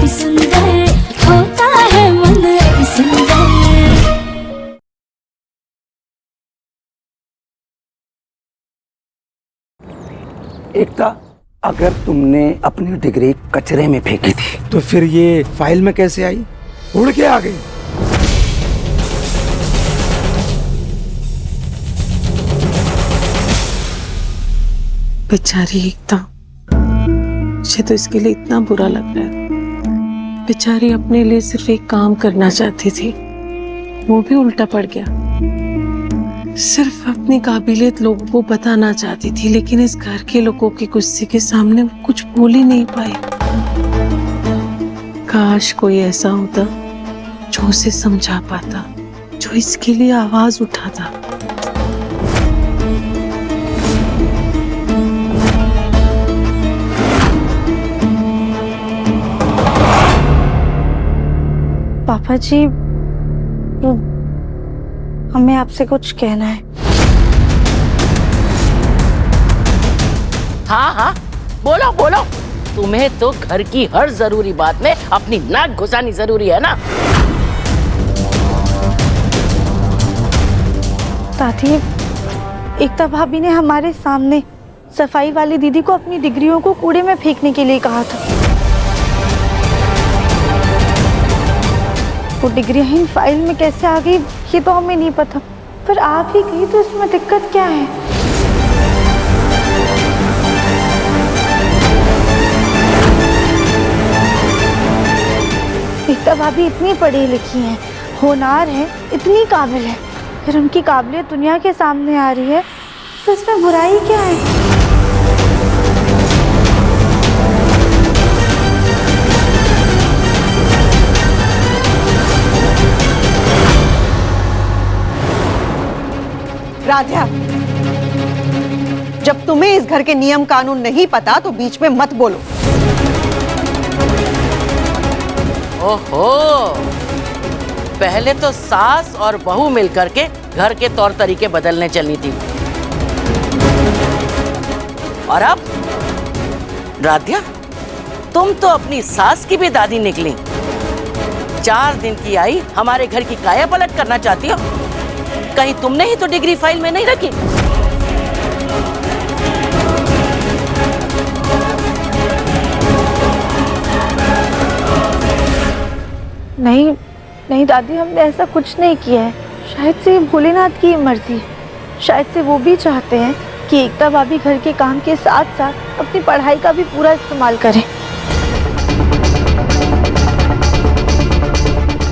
अति सुंदर, होता है मन अति सुंदर। एकता, अगर तुमने अपनी डिग्री कचरे में फेंकी थी तो फिर ये फाइल में कैसे आई? उड़ के आ गई। बेचारी एकता, मुझे तो इसके लिए इतना बुरा लग रहा है। बेचारी अपने लिए सिर्फ एक काम करना चाहती थी, वो भी उल्टा पड़ गया। सिर्फ अपनी काबिलियत लोगों को बताना चाहती थी, लेकिन इस घर के लोगों के गुस्से के सामने वो कुछ बोल ही नहीं पाई। काश कोई ऐसा होता जो उसे समझा पाता, जो इसके लिए आवाज उठाता। पापा जी, हमें आपसे कुछ कहना है। हाँ हाँ, बोलो बोलो। तुम्हें तो घर की हर जरूरी बात में अपनी नाक घुसानी जरूरी है ना। दादी, एकता भाभी ने हमारे सामने सफाई वाली दीदी को अपनी डिग्रियों को कूड़े में फेंकने के लिए कहा था। वो डिग्रियां फाइल में कैसे आ गई ये तो हमें नहीं पता, पर आप ही गई तो इसमें दिक्कत क्या है? एकता भाभी इतनी पढ़ी लिखी हैं, होनहार है, इतनी काबिल है, फिर उनकी काबिलियत दुनिया के सामने आ रही है तो इसमें बुराई क्या है? राधा, जब तुम्हें इस घर के नियम कानून नहीं पता तो बीच में मत बोलो। ओहो, पहले तो सास और बहू मिलकर के घर के तौर तरीके बदलने चलनी थी, और अब राध्या, तुम तो अपनी सास की भी दादी निकली। 4 दिन की आई हमारे घर की काया पलट करना चाहती हो? कहीं तुमने ही तो डिग्री फाइल में नहीं रखी? नहीं नहीं दादी, हमने ऐसा कुछ नहीं किया है। शायद से भोलेनाथ की मर्जी है। शायद से वो भी चाहते हैं कि एकता भाभी घर के काम के साथ साथ अपनी पढ़ाई का भी पूरा इस्तेमाल करें।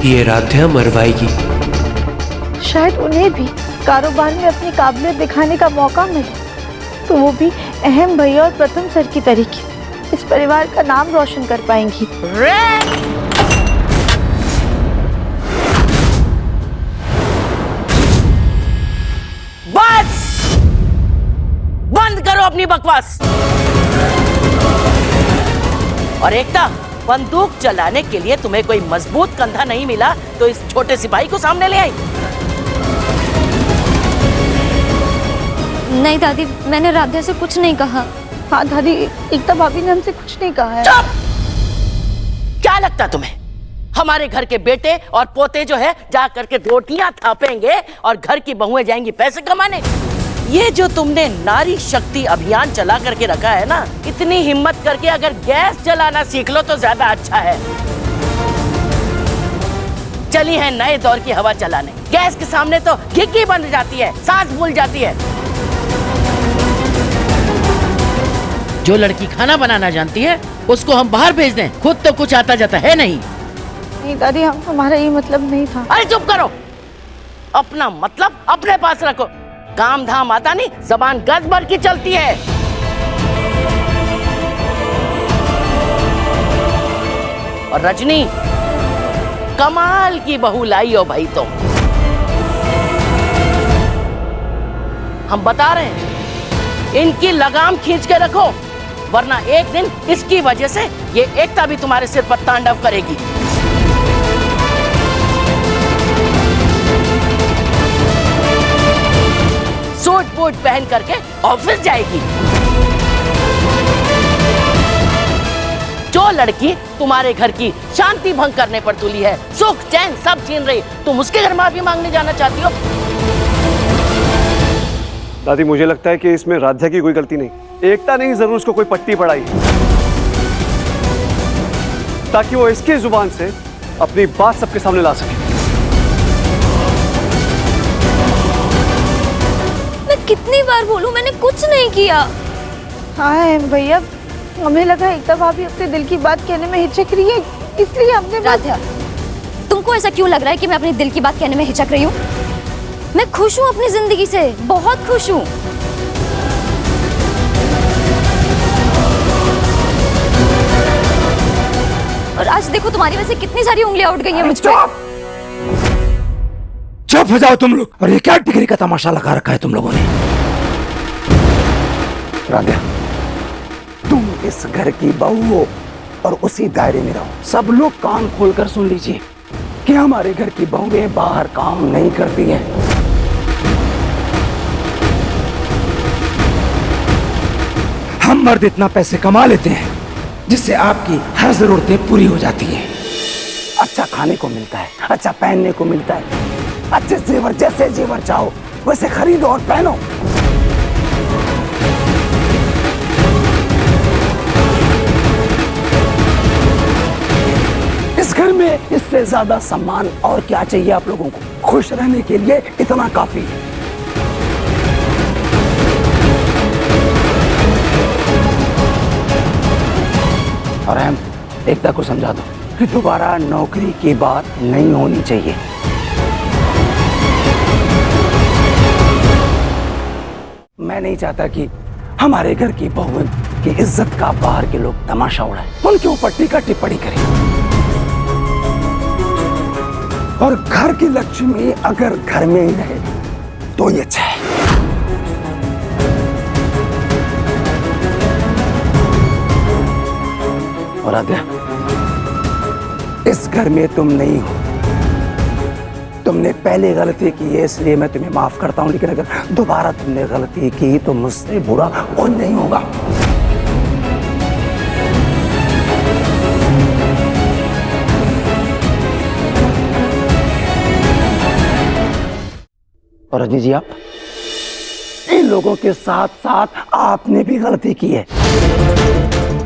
ये राध्या मरवाएगी। शायद उन्हें भी कारोबार में अपनी काबिलियत दिखाने का मौका मिले, तो वो भी अहम भैया और प्रथम सर की तरीके इस परिवार का नाम रोशन कर पाएंगी। बस बंद करो अपनी बकवास। और एकता, बंदूक चलाने के लिए तुम्हें कोई मजबूत कंधा नहीं मिला तो इस छोटे सिपाही को सामने ले आई। नहीं दादी, मैंने राध्या से कुछ नहीं कहा। हाँ दादी, एकता भाभी ने हमसे कुछ नहीं कहा है। चुप! क्या लगता तुम्हें हमारे घर के बेटे और पोते जो है जा करके रोटियां थापेंगे और घर की बहुएं जाएंगी पैसे कमाने? ये जो तुमने नारी शक्ति अभियान चला करके रखा है ना, इतनी हिम्मत करके अगर गैस जलाना सीख लो तो ज्यादा अच्छा है। चली है नए दौर की हवा चलाने। गैस के सामने तो घिघी बन जाती है, सांस भूल जाती है। जो लड़की खाना बनाना जानती है उसको हम बाहर भेज दें, खुद तो कुछ आता जाता है नहीं। नहीं दादी, हमारा ये मतलब नहीं था। अरे चुप करो, अपना मतलब अपने पास रखो। काम धाम आता नहीं, जबान गज भर की चलती है। और रजनी, कमाल की बहू लाई हो भाई। तो हम बता रहे हैं, इनकी लगाम खींच के रखो, वरना एक दिन इसकी वजह से ये एकता भी तुम्हारे सिर पर तांडव करेगी। सूट बूट पहन करके ऑफिस जाएगी। जो लड़की तुम्हारे घर की शांति भंग करने पर तुली है, सुख चैन सब छीन रही, तुम उसके घर माफी मांगने जाना चाहती हो? दादी मुझे लगता है कि इसमें राध्या की कोई गलती नहीं, एकता ने ही जरूर उसको कोई पट्टी पढ़ाई ताकि वो इसकी जुबान से अपनी बात सबके सामने ला सके। मैं कितनी बार बोलूं, मैंने कुछ नहीं किया। हाँ भैया, हमें लगा एकता भाभी अपने दिल की बात कहने में हिचक रही है, इसलिए हमने राध्या, तुमको ऐसा क्यों लग रहा है कि मैं अपने दिल की बात कहने में हिचक रही हूँ? मैं खुश हूँ अपनी जिंदगी से, बहुत खुश हूँ। और आज देखो तुम्हारी वजह से कितनी सारी उंगलियां उठ गई हैं मुझ पे। चुप हो जाओ तुम लोग। और ये क्या डिग्री का तमाशा लगा रखा है तुम लोगों ने? राध्या, तुम इस घर की बहू हो और उसी दायरे में रहो। सब लोग कान खोलकर सुन लीजिए कि हमारे घर की बहुएं बाहर काम नहीं करती हैं। हम मर्द इतना पैसे कमा लेते हैं जिससे आपकी हर जरूरतें पूरी हो जाती हैं। अच्छा खाने को मिलता है, अच्छा पहनने को मिलता है, अच्छे जेवर, जैसे जेवर चाहो वैसे खरीदो और पहनो। इस घर में इससे ज्यादा सम्मान और क्या चाहिए आप लोगों को? खुश रहने के लिए इतना काफी है। और हम एकता को समझा दो कि दोबारा नौकरी की बात नहीं होनी चाहिए। मैं नहीं चाहता कि हमारे घर की बहुओं की इज्जत का बाहर के लोग तमाशा उड़ाएं, उनके ऊपर टीका टिप्पणी करें। और घर की लक्ष्मी अगर घर में ही रहे तो ये अच्छा है। और राध्या, इस घर में तुम नहीं हो। तुमने पहले गलती की है इसलिए मैं तुम्हें माफ करता हूं, लेकिन अगर दोबारा तुमने गलती की तो मुझसे बुरा और नहीं होगा। और रजनी जी, आप इन लोगों के साथ साथ आपने भी गलती की है।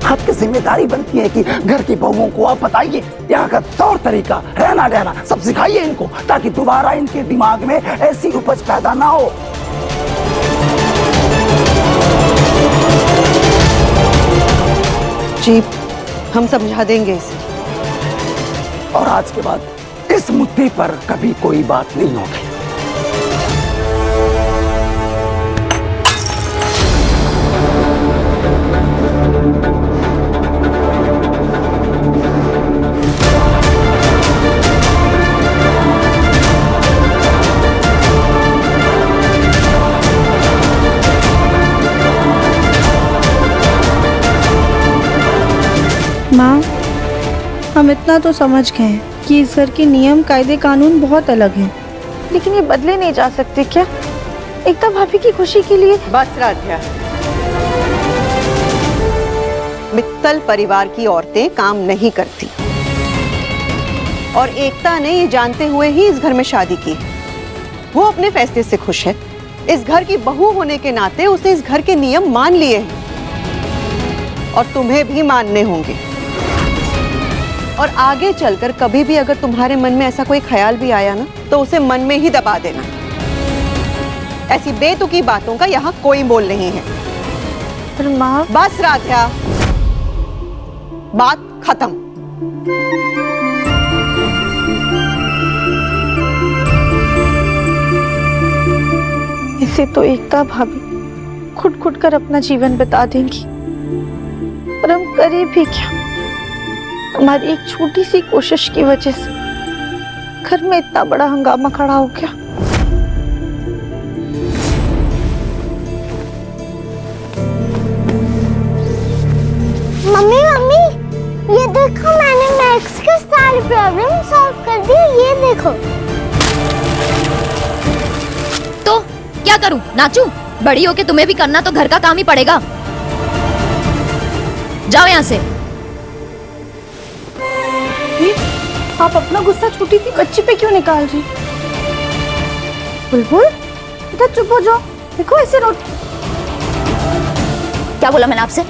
आपकी जिम्मेदारी बनती है कि घर की बहुओं को आप बताइए यहाँ का तौर तरीका, रहना रहना सब सिखाइए इनको, ताकि दोबारा इनके दिमाग में ऐसी उपज पैदा ना हो। जी, हम समझा देंगे इसे। और आज के बाद इस मुद्दे पर कभी कोई बात नहीं होगी। माँ, हम इतना तो समझ गए हैं कि इस घर के नियम कायदे कानून बहुत अलग हैं, लेकिन ये बदले नहीं जा सकते क्या? एकता भाभी की खुशी के लिए। बस राध्या, मित्तल परिवार की औरतें काम नहीं करती और एकता ने ये जानते हुए ही इस घर में शादी की। वो अपने फैसले से खुश है। इस घर की बहू होने के नाते उसने इस घर के नियम मान लिए हैं और तुम्हें भी मानने होंगे। और आगे चलकर कभी भी अगर तुम्हारे मन में ऐसा कोई ख्याल भी आया ना, तो उसे मन में ही दबा देना। ऐसी बेतुकी बातों का यहाँ कोई मोल नहीं है। पर माँ, बस राध्या, बात खत्म। इसे तो एकता भाभी खुद खुद कर अपना जीवन बिता देंगी, पर हम करें भी क्या? हमारी एक छोटी सी कोशिश की वजह से घर में इतना बड़ा हंगामा खड़ा हो गया। मम्मी मम्मी, ये देखो, मैंने मैक्स के सारे प्रॉब्लम सॉल्व कर दिए। ये देखो। तो क्या करूं? नाचूं? बड़ी होके तुम्हें भी करना तो घर का काम ही पड़ेगा। जाओ यहाँ से। भाभी, आप अपना गुस्सा छोटी सी बच्ची पे क्यों निकाल रही? बुलबुल, इधर चुप हो जाओ। देखो ऐसे रोट। क्या बोला मैंने आपसे?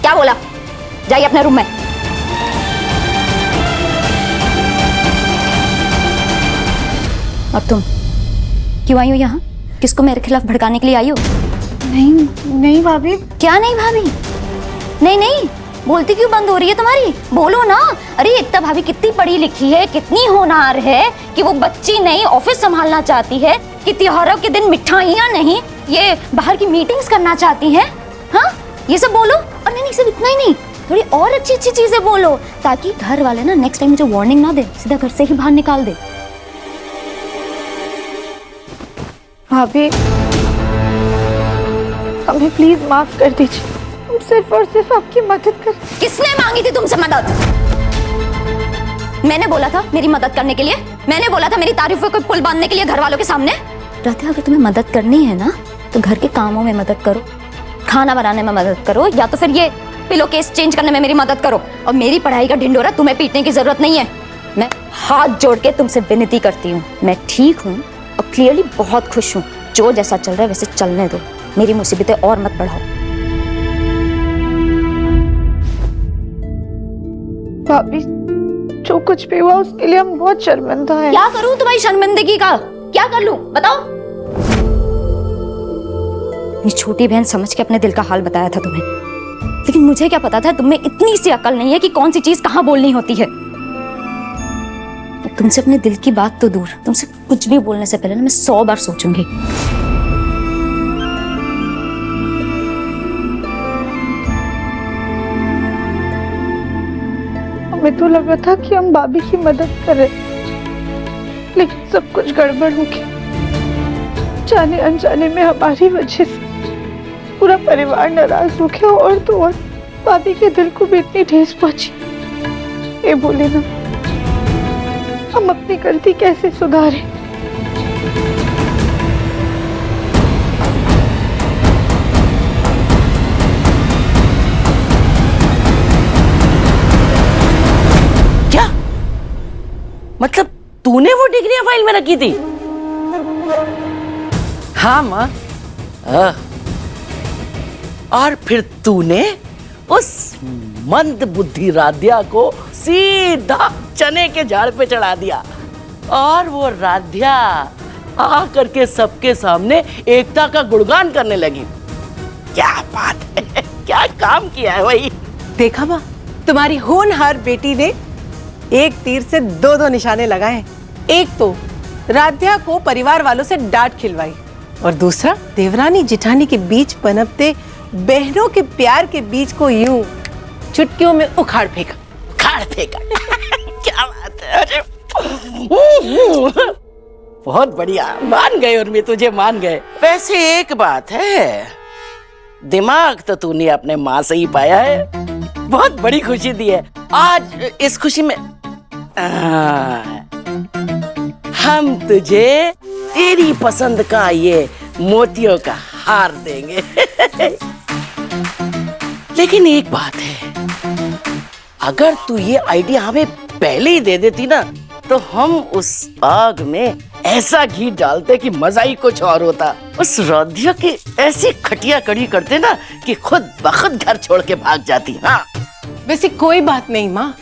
क्या बोला? जाइए अपने रूम में। और तुम क्यों आई हो यहाँ? किसको मेरे खिलाफ भड़काने के लिए आई हो? नहीं भाभी। क्या नहीं भाभी? नहीं नहीं बोलती क्यों बंद हो रही है तुम्हारी? बोलो ना। अरे एकता भाभी कितनी पढ़ी लिखी है, कितनी होनहार है कि वो बच्ची नहीं ऑफिस संभालना चाहती है, कि त्योहारों के दिन मिठाइयाँ नहीं ये बाहर की मीटिंग्स करना चाहती है। हाँ ये सब बोलो। और नहीं सिर्फ इतना ही नहीं, थोड़ी और अच्छी अच्छी चीजें बोलो ताकि घर वाले ना नेक्स्ट टाइम मुझे वार्निंग ना दे, सीधा घर से ही बाहर निकाल दे। भाभी हमें प्लीज माफ कर दीजिए, हम सिर्फ और सिर्फ आपकी मदद कर। किसने मांगी थी तुमसे मदद? मैंने बोला था मेरी मदद करने के लिए, मैंने बोला था मेरी तारीफों को पुल बांधने के लिए घर वालों के सामने। राधिका अगर तुम्हें मदद करनी है ना तो घर के कामों में मदद करो, खाना बनाने में मदद करो, या तो फिर ये पिलो केस चेंज करने में मेरी मदद करो। और मेरी पढ़ाई का ढिंडोरा तुम्हें पीटने की जरूरत नहीं है। मैं हाथ जोड़ के तुमसे विनती करती हूँ, मैं ठीक हूँ और क्लियरली बहुत खुश हूँ। जो जैसा चल रहा है वैसे चलने दो, मेरी मुसीबतें और मत बढ़ाओ। भाभी जो कुछ भी हुआ उसके लिए हम बहुत शर्मिंदा हैं। क्या करूं तुम्हारी शर्मिंदगी का? क्या कर लूं बताओ? मेरी छोटी बहन समझ के अपने दिल का हाल बताया था तुम्हें, लेकिन मुझे क्या पता था तुम्हें इतनी सी अकल नहीं है कि कौन सी चीज कहाँ बोलनी होती है। तुमसे अपने दिल की बात तो दूर, तुमसे कुछ भी बोलने से पहले ना मैं 100 बार सोचूंगी। हमें तो लगा था कि हम भाभी की मदद करें, लेकिन सब कुछ गड़बड़ हो गया। जाने अनजाने में हमारी वजह से पूरा परिवार नाराज हो गया, और तो और भाभी के दिल को भी इतनी ठेस पहुंची। ये बोले ना हम अपनी गलती कैसे सुधारें? क्या मतलब तूने वो डिग्रियां फाइल में रखी थी? हाँ माँ। और फिर तूने उस मंद बुद्धि राध्या को सीधा चने के झाड़ पे चढ़ा दिया, और वो राध्या आ करके सबके सामने एकता का गुणगान करने लगी। क्या बात है, क्या काम किया है भाई। देखा माँ, तुम्हारी होनहार बेटी ने एक तीर से दो निशाने लगाए। एक तो राध्या को परिवार वालों से डांट खिलवाई, और दूसरा देवरानी जिठानी के बीच पनपते बहनों के प्यार के बीच को यूं चुटकियों में उखाड़ फेंका। क्या बात है। अरे बहुत बढ़िया, मान गए उर्मी, तुझे मान गए। वैसे एक बात है, दिमाग तो तूने अपने माँ से ही पाया है, बहुत बड़ी खुशी दी है। आज इस खुशी में हम तुझे तेरी पसंद का ये मोतियों का हार देंगे। लेकिन एक बात है, अगर तू ये आइडिया हमें पहले ही दे देती ना तो हम उस आग में ऐसा घी डालते कि मजा ही कुछ और होता। उस राध्या की ऐसी खटिया कड़ी करते ना कि खुद बखुद घर छोड़ के भाग जाती। हाँ वैसे कोई बात नहीं माँ,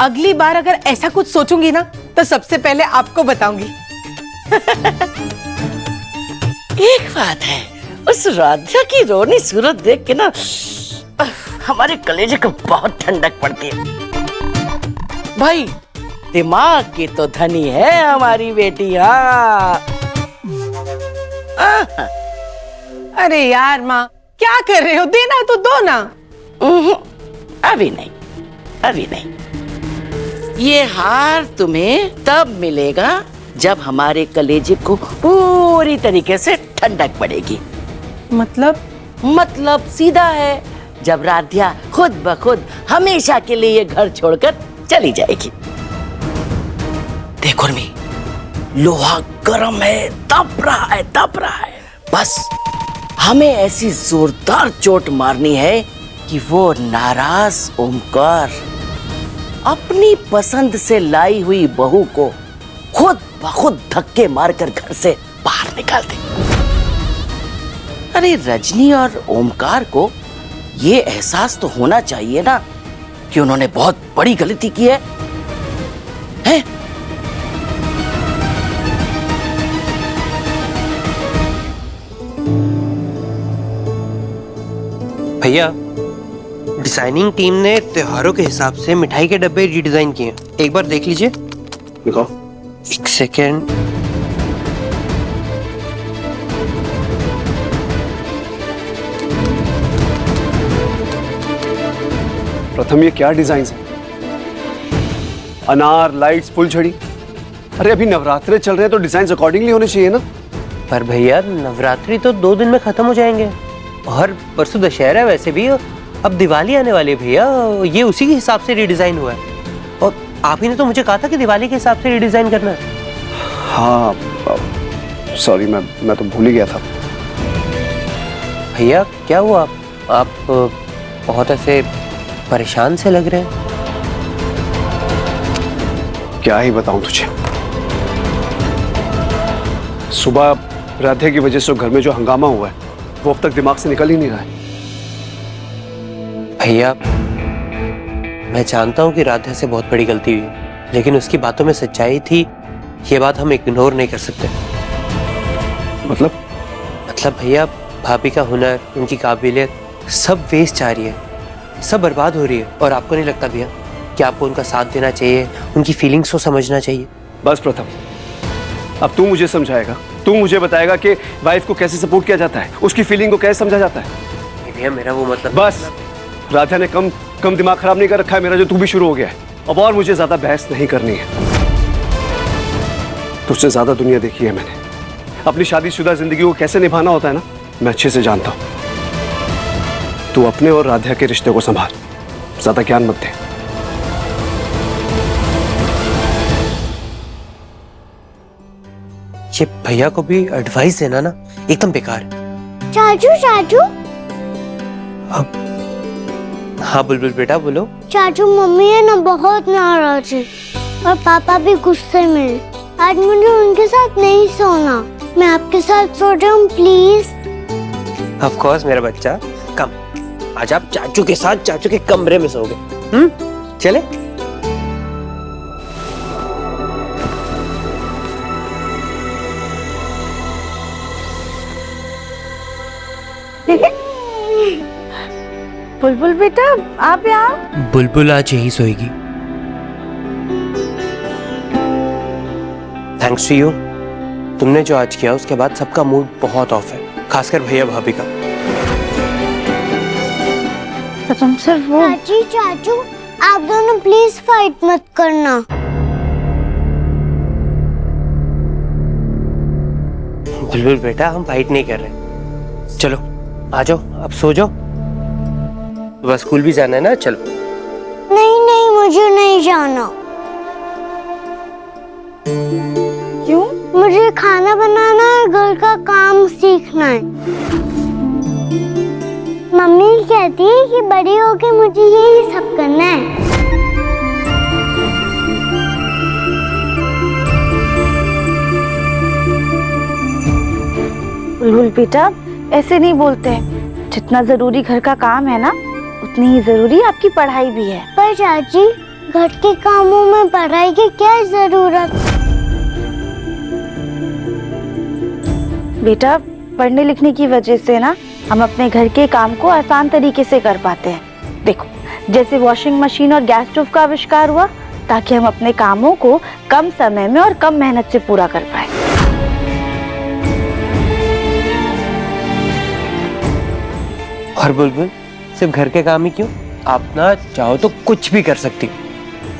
अगली बार अगर ऐसा कुछ सोचूंगी ना तो सबसे पहले आपको बताऊंगी। एक बात है, उस राध्या की रोनी सूरत देख के ना हमारे कलेजे को बहुत ठंडक पड़ती है। भाई दिमाग की तो धनी है हमारी बेटी। हाँ अरे यार माँ, क्या कर रहे हो? देना तो दो ना। अभी नहीं। ये हार तुम्हें तब मिलेगा जब हमारे कलेजे को पूरी तरीके से ठंडक पड़ेगी। मतलब सीधा है, जब राध्या खुद ब खुद हमेशा के लिए ये घर छोड़कर चली जाएगी। देखो उर्मी, लोहा गर्म है, तप रहा है। बस हमें ऐसी जोरदार चोट मारनी है कि वो नाराज ओमकार अपनी पसंद से लाई हुई बहू को खुद ब खुद धक्के मारकर घर से बाहर निकाल दे। अरे रजनी और ओमकार को ये एहसास तो होना चाहिए ना कि उन्होंने बहुत बड़ी गलती की है, हैं? भैया, डिजाइनिंग टीम ने त्योहारों के हिसाब से मिठाई के डब्बे रीडिजाइन किए हैं। एक बार देख लीजिए। दिखाओ। एक सेकेंड। प्रथम, ये क्या डिजाइन है? अनार, लाइट्स, फुलझड़ी। अरे अभी नवरात्रे चल रहे हैं तो डिजाइन अकॉर्डिंगली होने चाहिए ना। पर भैया, नवरात्रि तो 2 दिन में खत्म हो जाएंगे और परसों दशहरा है। वैसे भी अब दिवाली आने वाली है भैया, ये उसी के हिसाब से रीडिजाइन हुआ है। और आप ही ने तो मुझे कहा था कि दिवाली के हिसाब से रीडिजाइन करना है। हाँ सॉरी, मैं तो भूल ही गया था। भैया क्या हुआ? आप बहुत ऐसे परेशान से लग रहे हैं। क्या ही बताऊं तुझे। सुबह राधे की वजह से घर में जो हंगामा हुआ है वो अब तक दिमाग से निकल ही नहीं रहा है। भैया, मैं जानता हूं कि राधा से बहुत बड़ी गलती हुई, लेकिन उसकी बातों में सच्चाई थी। ये बात हम इग्नोर नहीं कर सकते। मतलब भैया, भाभी का हुनर, उनकी काबिलियत सब वेस्ट जा रही है, सब बर्बाद हो रही है। और आपको नहीं लगता भैया कि आपको उनका साथ देना चाहिए, उनकी फीलिंग्स को समझना चाहिए? बस प्रथम, अब तू मुझे समझाएगा, तू मुझे बताएगा कि वाइफ को कैसे सपोर्ट किया जाता है, उसकी फीलिंग को कैसे समझा जाता है। भैया मेरा वो मतलब। बस, राधा ने कम दिमाग खराब नहीं कर रखा है मेरा, जो तू भी शुरू हो गया है। अब और मुझे ज्यादा बहस नहीं करनी है। तुझसे ज्यादा दुनिया देखी है मैंने। अपनी शादीशुदा जिंदगी को कैसे निभाना होता है ना, मैं अच्छे से जानता हूं। तू अपने और राधा के रिश्ते को संभाल, ज्यादा ज्ञान मत दे। ये भैया को भी एडवाइस देना ना एकदम बेकार है। चाचू अब हाँ बुलबुल बेटा बोलो। चाचू, मम्मी है ना बहुत नाराज है और पापा भी गुस्से में है। आज मुझे उनके साथ नहीं सोना, मैं आपके साथ सो जाऊं प्लीज। ऑफ कोर्स मेरा बच्चा, कम आज आप चाचू के साथ चाचू के कमरे में सोओगे। चले। बुलबुल बेटा, आप यहाँ? बुलबुल आज यही सोएगी। Thanks to you. तुमने जो आज किया उसके बाद सबका मूड बहुत ऑफ है, खासकर भैया भाभी का। तो तुम सिर्फ वो। चाचू, आप दोनों प्लीज फाइट मत करना। बुलबुल बेटा, हम फाइट नहीं कर रहे। चलो आ जाओ, अब सो जाओ। सुबह स्कूल भी जाना है ना, चलो। नहीं, मुझे नहीं जाना। क्यों? मुझे खाना बनाना है, घर का काम सीखना है। मम्मी कहती है कि बड़ी होके मुझे यही सब करना है। बुलबुल बेटा, ऐसे नहीं बोलते। जितना जरूरी घर का काम है ना, उतनी ही जरूरी आपकी पढ़ाई भी है। पर चाची, घर के कामों में पढ़ाई की क्या जरूरत? बेटा, पढ़ने लिखने की वजह से ना हम अपने घर के काम को आसान तरीके से कर पाते हैं। देखो, जैसे वॉशिंग मशीन और गैस स्टोव का आविष्कार हुआ ताकि हम अपने कामों को कम समय में और कम मेहनत से पूरा कर पाए। और बुलबुल, सिर्फ घर के काम ही क्यों, आप ना चाहो तो कुछ भी कर सकती हो।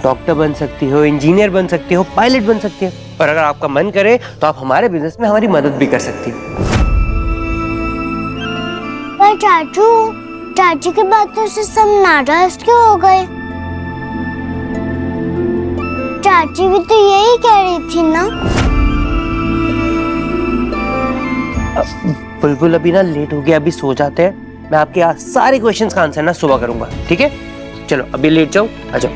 डॉक्टर बन सकती हो, इंजीनियर बन सकती हो, पायलट बन सकती हो। और अगर आपका मन करे तो आप हमारे बिजनेस में हमारी मदद भी कर सकती हो। पर चाची की बातों से सब नाराज क्यों हो गए? चाची भी तो यही कह रही थी ना। बुलबुल, अभी ना लेट हो गया, अभी सो जाते हैं। मैं आपके सारे क्वेश्चंस का आंसर ना सुबह करूंगा, ठीक है? चलो अभी लेट जाओ, आ जाओ।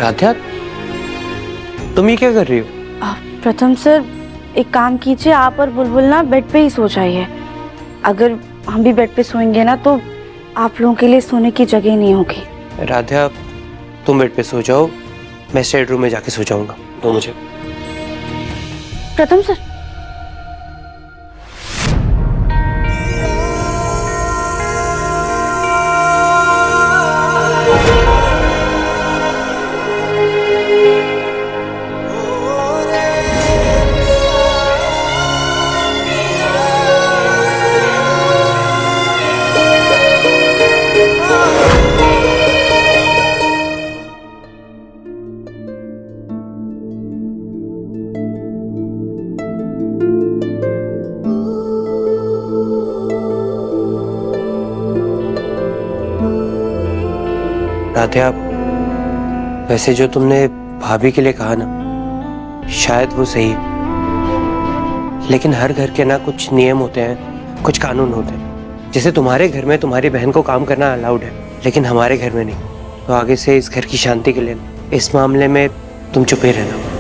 राधा, तुम ये क्या कर रही हो? प्रथम सर, एक काम कीजिए, आप और बुलबुल ना बेड पे ही सो जाइए। अगर हम भी बेड पे सोएंगे ना तो आप लोगों के लिए सोने की जगह नहीं होगी। राधा, तुम बेड पे सो जाओ, मैं स्टेट रूम में जाके सो जाऊंगा। दो मुझे। प्रथम सर, राधा, वैसे जो तुमने भाभी के लिए कहा ना, शायद वो सही है। लेकिन हर घर के ना कुछ नियम होते हैं, कुछ कानून होते हैं। जैसे तुम्हारे घर में तुम्हारी बहन को काम करना अलाउड है, लेकिन हमारे घर में नहीं। तो आगे से इस घर की शांति के लिए इस मामले में तुम चुप ही रहना।